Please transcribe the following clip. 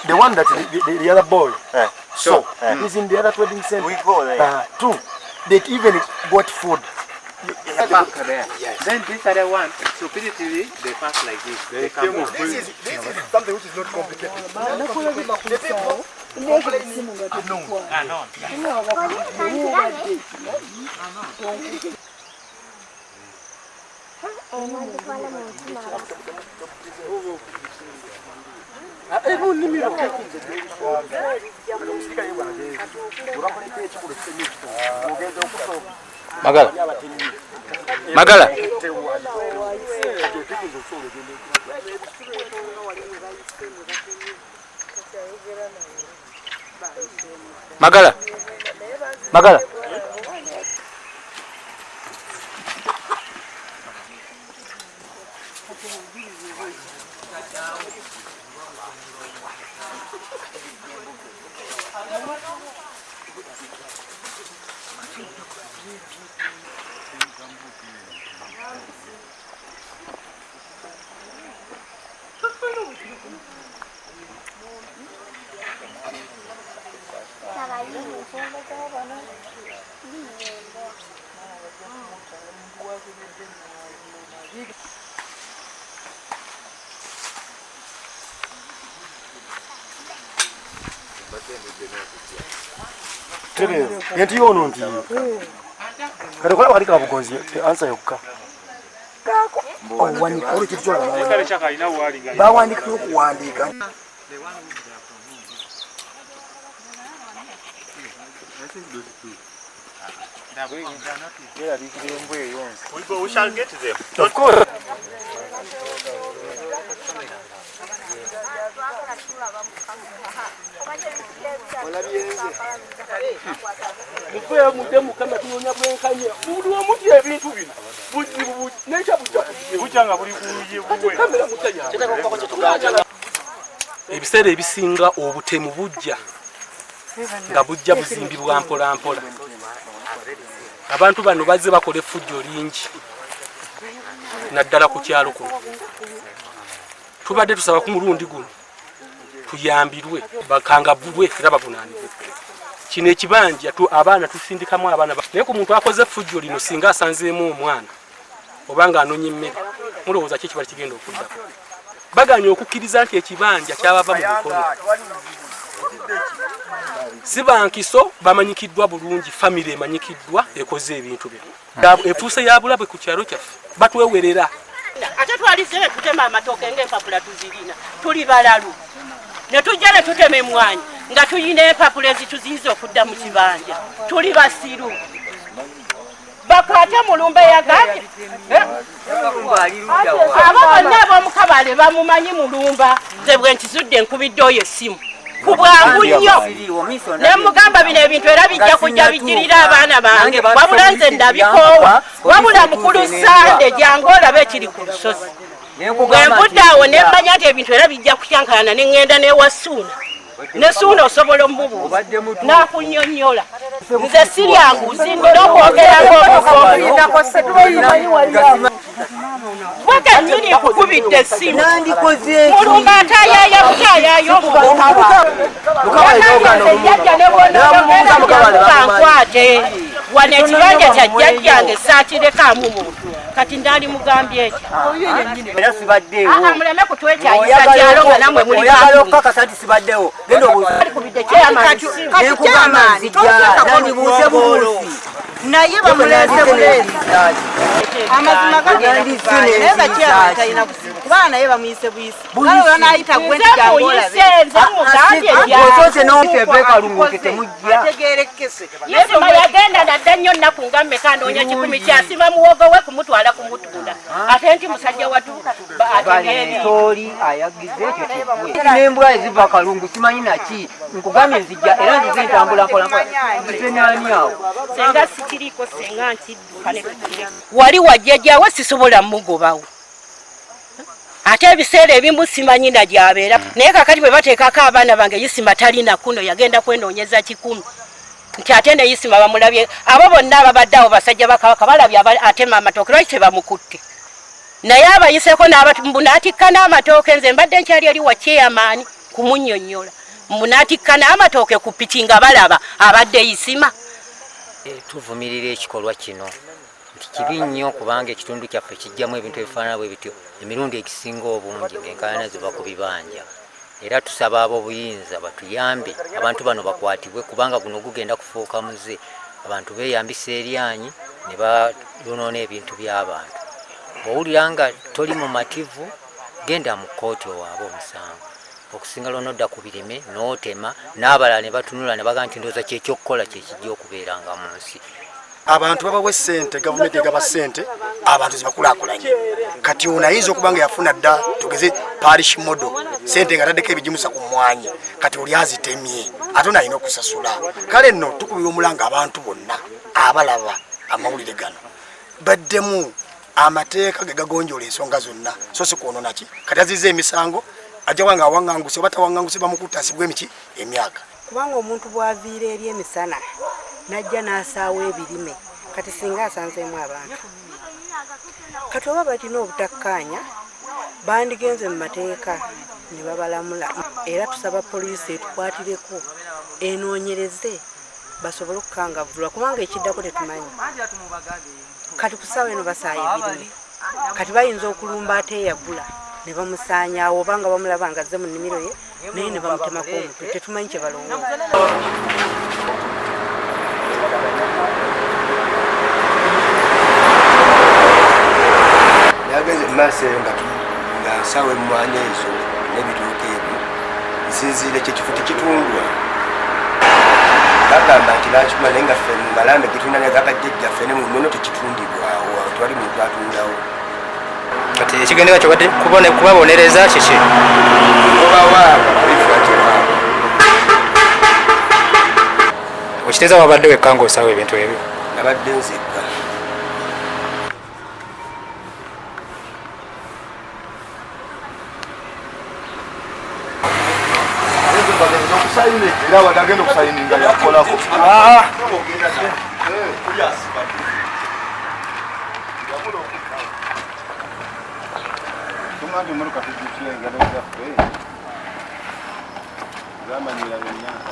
The one that the other boy is in the other wedding center. We go there. True. They even got food. Back there. Yes. Then this other one, so physically they pass like this. They come on. This is something which is not complicated. The people Magala. Magala. Magala. Magala. Yenti ono nti kale kola wali ka bugonzi answer yokka wanika oli kitu kyola Kale chaka ina wali ga. bawandika okuwandika We shall get them. of course Mufeya mudemu kama tunonya bwenkanye buli omuti ebintu bino buzibu n'ekya Buchanga buli kuye buwe. kamera mutanya ebiseera ebisinga obutemu bujja nga bujja buzimbibwa mpola mpola. Abantu bano bazze bakola effujjo lingi naddala ku kyalo kuno. Tubadde tusaba ku mulundi guno tuyambirwe bakangavulwe era bavunaanibwe. Kino ekibanja abaana tusindikamu abaana naye ku muntu akoze effujjo lino singa asanzeemu omwana obanga anonye emmere mulowooza ki ekibali kigenda okuddako. Baganya okukkiriza nti ekibanja kyabava mu mikono. Si bankiso bamanyikiddwa bulungi, famire emanyikiddwa ekoze ebintu bino. Efuuse ya bulabe ku kyalo kyaffe batwewerera. Ate twalizire tutema amatooke ng'empapula tuzirina tuli balalu ne tujja ne tutema emmwanyi nga tuyina empapula ezituziyiza okudda mu kibanja tuli basiru bakate mulumba yagambye abo bonna ab'omukabale bamumanyi mulumba nze bwe nkizudde nkubidde oyo essimu ku bwangu nnyo ne mugamba bino ebintu era bijja kujja bijjirira abaana bange wabula nze ndabikoowa wabula mukulu Sande jangu olabe ekiri ku lusozi bwe nvudde awo ne mmanya nti ebintu era bijja kukyankalana ne ŋŋenda n'ewa Suuna ne Suuna osobola omubuuza n'akunnyonnyola. nze sirya nguzi n'okwogera bweke nyini kukubidde essimu mulumba atayaya butayayo kankwate wano ekibanja kya jjajjange saakirekamu muntu kati ndali mugambye ekyo muleme kutwekyayisa kyalo nga namwe mulikubidde kyeyamaani naye bamuleze bulezi amazima gagenda naye nga kyama talina kusiba kubanga naye bamuyise buyise kale olwo n'ayita gwe nti jangoolabeategeerekese yesima yagenda nadda nnyo nnaku nga mmeka anoonya 10 kyasima muwogo we kumutwala kumutunda ate nti musajja watu ategeeri ayagize ekyo kigwe n'embwa eziva kalungu simanyi naki nkugambye nzijja era nzize ntambula mpolampola nzitenaani awo senga sikiriko senga nkiddukane wali wajjajjawe sisobola mugobawo ate ebiseera ebimu simanyi na gyabeera naye kakati bwe bateekako abaana bange yisima talina kuno yagenda kwenoonyeza 10 nti ate ne yisima bamulabye abo bonna ababadde awo basajja bakabaka balabye atema amatooke lwaki tebamukutte naye abayiseko n'abatimbunatikka n'amatooke nze mbadde nkyali eri wa chairman kumunnyonnyola mbunatikka n'amatooke ku piki nga balaba abadde yisima. Tuvumirira ekikolwa kino nti kibi nnyo kubanga ekitundu kyaffe kijjamu ebintu ebifaanana bwe bityo emirundi ekisinga obungi ng'enkaayana ziva ku bibanja era tusaba ab'obuyinza batuyambe abantu bano bakwatibwe kubanga guno gugenda kufuuka muze abantu beeyambisa eryanyi ne bayonoona ebintu by'abantu. Bw'owulira nga toli mumativu genda mu kkooti owaaba omusango okusinga lw'onodda ku birime n'otema n'abalala ne batunula ne baga nti ndowooza kyekyokukola kyekijja okubeeranga mu nsi. Abantu babawe ssente gavumenti egaba ssente abantu zibakulaakulanye kati ono ayinza okuba nga yafuna dda tugeze parish model ssente nga taddeko ebigimusa ku mmwanyi kati oli azitemye ate ono alina okusasula. Kale nno tukubira omulanga abantu bonna abalaba amawulire gano baddemu amateeka ge gagonjoola ensonga zonna so si kwonoona ki kati azizza emisango ajja wanga awaŋŋanguse oba tawaŋŋanguse bamukutta asibwa emiki emyaka kubanga omuntu bw'aviira eri emisana najja n'asaawa ebirime kati singa asanzeemu abantu kati oba batina obutakkaanya bandigenze mu mateeka ne babalamula era tusaba poliisi etukwatireko enoonyereze basobole okukangavvulwa kubanga ekiddako tetumanyi kati ku ssaawa eno basaawa ebirime kati bayinza okulumba ate eyagula ne bamusaanyaawo oba nga bamulaba nga azze mu nnimiro ye naye ne bamutemako omutwe tetumanyi kye balowooza. yagenze mu maaso eyo nga nsaawa emmwanyi ezo n'ebituuka ebyo nsinziire kyekifo tekitundwa bagamba nti bakikuma naye nga ffe mu malambe getulina naye gabajjajjaffe ne muno tekitundibwawo tewali muntu atundawo. Kati ekigendera kyo kubabonereza kiki obawaaba bifuatibwabo okiteeza wabadde wekka ng'osaawa ebintu ebyo nabadde nzekka. era wadagenda okusayininga yakolako tumanje omuluka tujukire engalo zaffe zamanyira byenyanka